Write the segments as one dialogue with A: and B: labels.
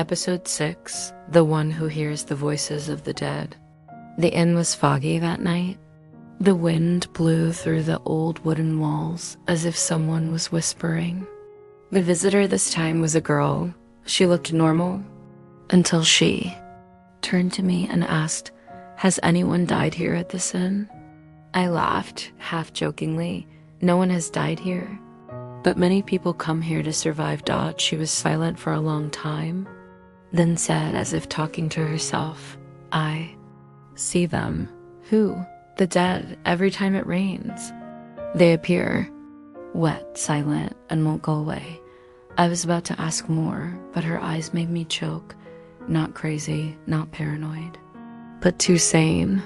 A: Episode 6, The One Who Hears the Voices of the Dead. The inn was foggy that night. The wind blew through the old wooden walls as if someone was whispering. The visitor this time was a girl. She looked normal until she turned to me and asked, "Has anyone died here at this inn?" I laughed, half jokingly. "No one has died here, but many people come here to survive." She was silent for a long time, then said, as if talking to herself, "I see them." "Who?" "The dead. Every time it rains, they appear, wet, silent, and won't go away." I was about to ask more, but her eyes made me choke. Not crazy, not paranoid, but too sane,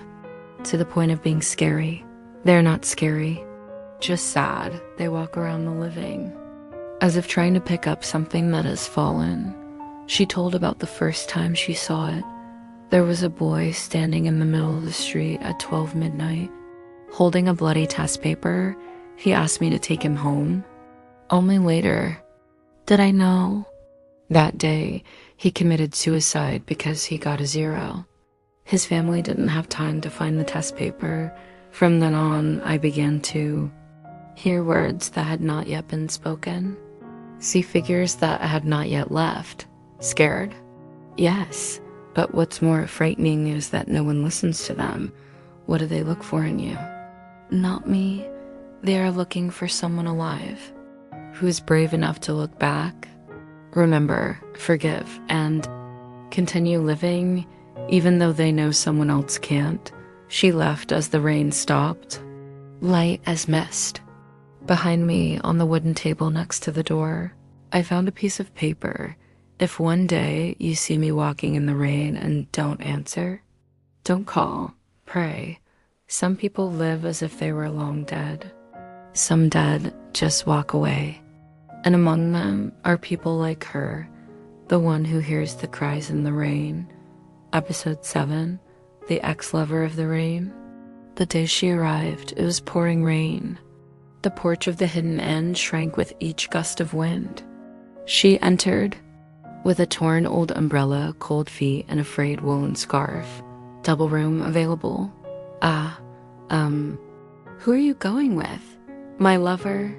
A: to the point of being scary. They're not scary, just sad. They walk around the living, as if trying to pick up something that has fallen. She told about the first time she saw it. There was a boy standing in the middle of the street at 12 midnight, holding a bloody test paper. He asked me to take him home. Only later did I know. That day, he committed suicide because he got a 0. His family didn't have time to find the test paper. From then on, I began to hear words that had not yet been spoken, see figures that had not yet left. Scared? Yes, but what's more frightening is that no one listens to them. What do they look for in you? Not me. They are looking for someone alive who is brave enough to look back, remember, forgive, and continue living even though they know someone else can't. She left as the rain stopped, light as mist. Behind me, on the wooden table next to the door, I found a piece of paper. If one day you see me walking in the rain and don't answer, don't call, pray. Some people live as if they were long dead. Some dead just walk away. And among them are people like her, the one who hears the cries in the rain. Episode 7, The Ex-Lover of the Rain. The day she arrived, it was pouring rain. The porch of the hidden inn shrank with each gust of wind. She entered with a torn old umbrella, cold feet, and a frayed woolen scarf. Double room available. Who are you going with? My lover.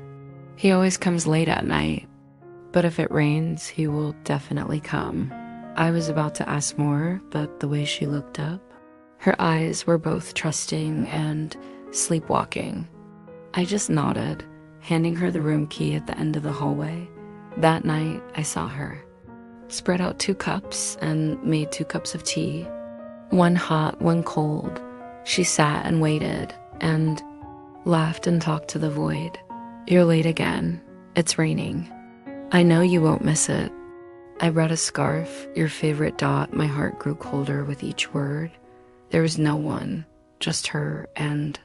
A: He always comes late at night, but if it rains, he will definitely come. I was about to ask more, but the way she looked up, her eyes were both trusting and sleepwalking. I just nodded, handing her the room key at the end of the hallway. That night, I saw her. Spread out 2 cups and made 2 cups of tea. One hot, one cold. She sat and waited and laughed and talked to the void. "You're late again. It's raining. I know you won't miss it." I brought a scarf, your favorite. My heart grew colder with each word. There was no one, just her and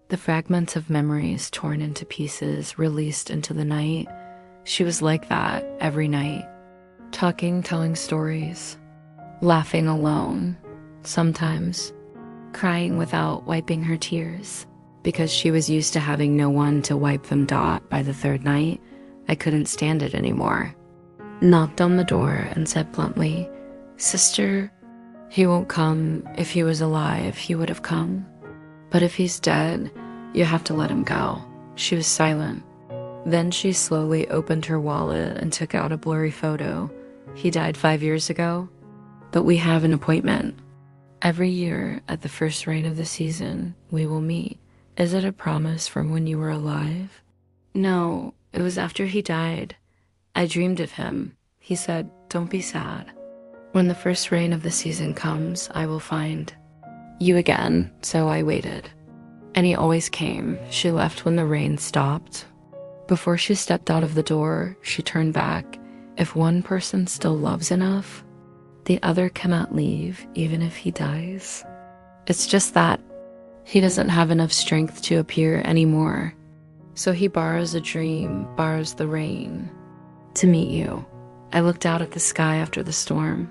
A: the fragments of memories torn into pieces, released into the night. She was like that every night. Talking, telling stories, laughing alone, sometimes crying without wiping her tears. Because she was used to having no one to wipe them. By the 3rd night, I couldn't stand it anymore. Knocked on the door and said bluntly, "Sister, he won't come. If he was alive, he would have come. But if he's dead, you have to let him go." She was silent. Then she slowly opened her wallet and took out a blurry photo. "He died 5 years ago, but we have an appointment. Every year at the first rain of the season, we will meet. Is it a promise from when you were alive?" "No, it was after he died. I dreamed of him. He said, 'Don't be sad. When the first rain of the season comes, I will find you again.' So I waited. And he always came." She left when the rain stopped. Before she stepped out of the door, she turned back. If one person still loves enough, the other cannot leave, even if he dies. It's just that he doesn't have enough strength to appear anymore. So he borrows a dream, borrows the rain, to meet you. I looked out at the sky after the storm,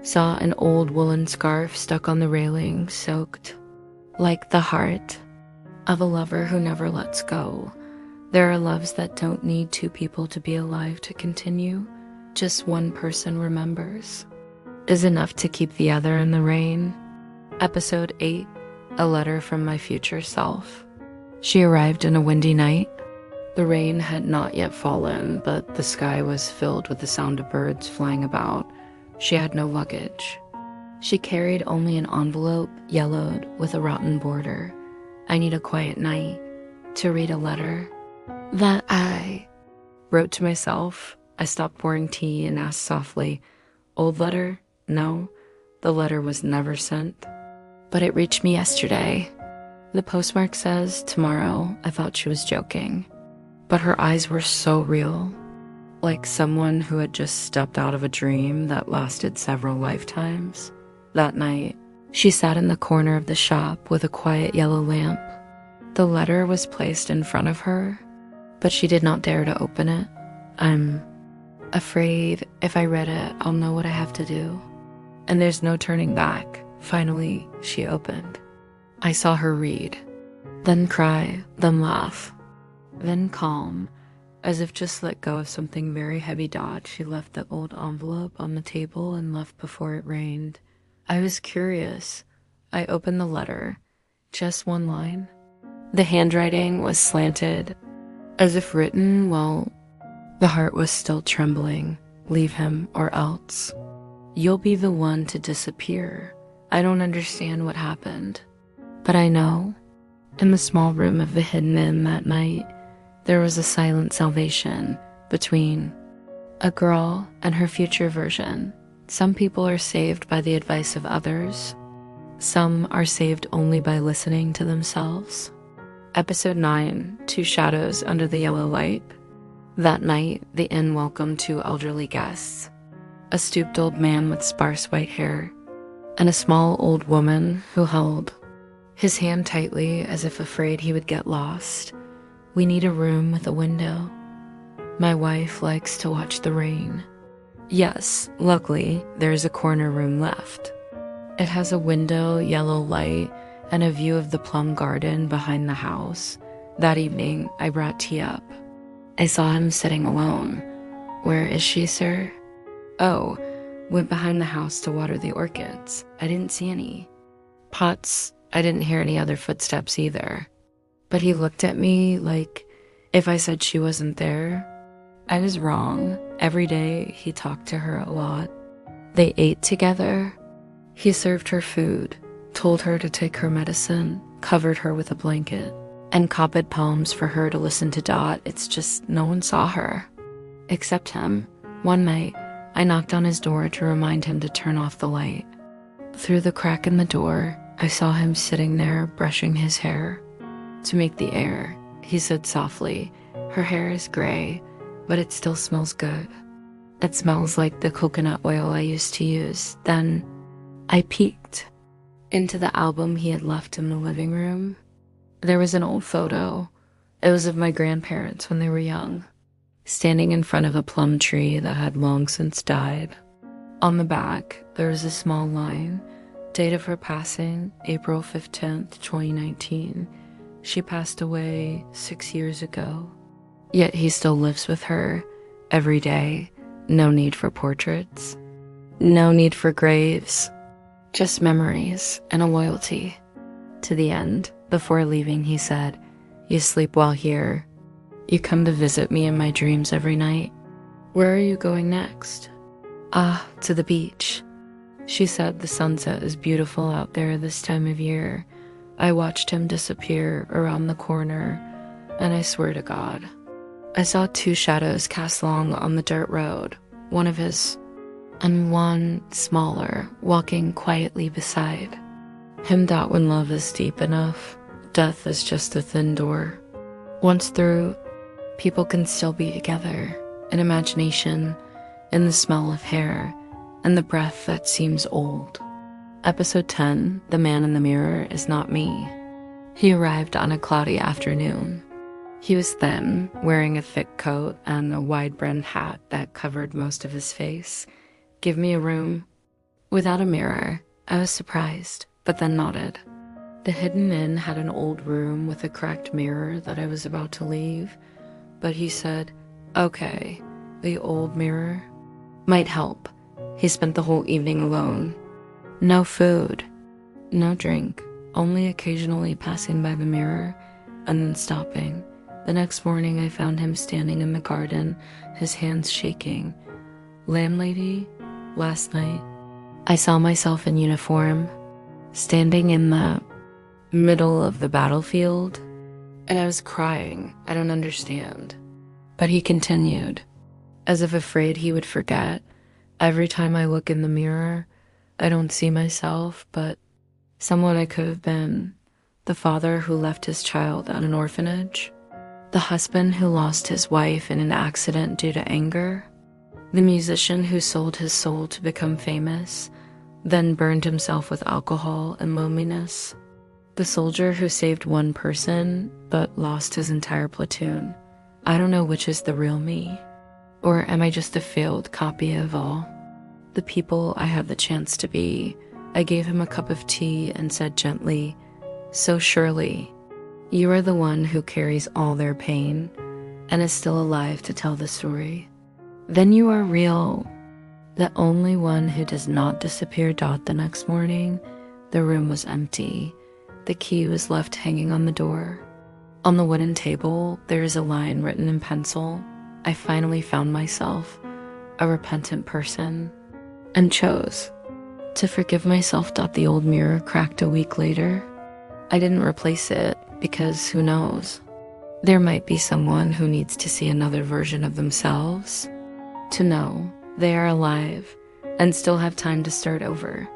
A: saw an old woolen scarf stuck on the railing, soaked, like the heart of a lover who never lets go. There are loves that don't need 2 people to be alive to continue. just one person remembers is enough to keep the other in the rain. Episode 8, A Letter from My Future Self. She arrived in a windy night. The rain had not yet fallen, but the sky was filled with the sound of birds flying about. She had no luggage. She carried only an envelope yellowed with a rotten border. I need a quiet night to read a letter that I wrote to myself. I stopped pouring tea and asked softly, "Old letter?" No, the letter was never sent. But it reached me yesterday. The postmark says tomorrow. I thought she was joking, but her eyes were so real, like someone who had just stepped out of a dream that lasted several lifetimes. That night, she sat in the corner of the shop with a quiet yellow lamp. The letter was placed in front of her, but she did not dare to open it. I'm afraid if I read it, I'll know what I have to do. And there's no turning back. Finally, she opened. I saw her read, then cry, then laugh, then calm, as if just let go of something very heavy. She left the old envelope on the table and left before it rained. I was curious. I opened the letter. Just one line. The handwriting was slanted, as if written while the heart was still trembling. Leave him or else. You'll be the one to disappear. I don't understand what happened, but I know. In the small room of the hidden inn that night, there was a silent salvation between a girl and her future version. Some people are saved by the advice of others. Some are saved only by listening to themselves. Episode 9, Two Shadows Under the Yellow Light. That night, the inn welcomed 2 elderly guests, a stooped old man with sparse white hair, and a small old woman who held his hand tightly as if afraid he would get lost. We need a room with a window. My wife likes to watch the rain. Yes, luckily, there's a corner room left. It has a window, yellow light, and a view of the plum garden behind the house. That evening, I brought tea up. I saw him sitting alone. Where is she, sir? Oh, went behind the house to water the orchids. I didn't see any pots. I didn't hear any other footsteps either. But he looked at me like if I said she wasn't there. I was wrong. Every day, he talked to her a lot. They ate together. He served her food, told her to take her medicine, covered her with a blanket, and copied poems for her to listen to. It's just no one saw her, except him. One night, I knocked on his door to remind him to turn off the light. Through the crack in the door, I saw him sitting there brushing his hair. To make the air, he said softly, "Her hair is gray, but it still smells good. It smells like the coconut oil I used to use." Then I peeked into the album he had left in the living room. There was an old photo. It was of my grandparents when they were young, standing in front of a plum tree that had long since died. On the back, there was a small line, date of her passing, April 15th, 2019. She passed away 6 years ago. Yet he still lives with her every day. No need for portraits. No need for graves. Just memories and a loyalty. To the end, before leaving, he said, "You sleep well here. You come to visit me in my dreams every night. Where are you going next?" "Ah, to the beach." She said the sunset is beautiful out there this time of year. I watched him disappear around the corner, and I swear to God, I saw 2 shadows cast long on the dirt road, one of his, and one smaller, walking quietly beside him. When love is deep enough, death is just a thin door. Once through, people can still be together, in imagination, in the smell of hair, and the breath that seems old. Episode 10, The Man in the Mirror Is Not Me. He arrived on a cloudy afternoon. He was thin, wearing a thick coat and a wide-brimmed hat that covered most of his face. "Give me a room." Without a mirror, I was surprised, but then nodded. The hidden inn had an old room with a cracked mirror that I was about to leave, but he said, "Okay, the old mirror." might help. He spent the whole evening alone. No food, no drink, only occasionally passing by the mirror and then stopping. The next morning, I found him standing in the garden, his hands shaking. Landlady, last night, I saw myself in uniform, standing in the middle of the battlefield, and I was crying. I don't understand. But he continued, as if afraid he would forget. Every time I look in the mirror, I don't see myself, but someone I could have been. The father who left his child at an orphanage. The husband who lost his wife in an accident due to anger. The musician who sold his soul to become famous, then burned himself with alcohol and loneliness. The soldier who saved one person, but lost his entire platoon. I don't know which is the real me. Or am I just a failed copy of all? The people I had the chance to be. I gave him a cup of tea and said gently, "So surely, you are the one who carries all their pain and is still alive to tell the story. Then you are real." The only one who does not disappear. The next morning, the room was empty. The key was left hanging on the door. On the wooden table, there is a line written in pencil. I finally found myself, a repentant person, and chose to forgive myself. The old mirror cracked a week later. I didn't replace it because who knows? There might be someone who needs to see another version of themselves, to know they are alive and still have time to start over.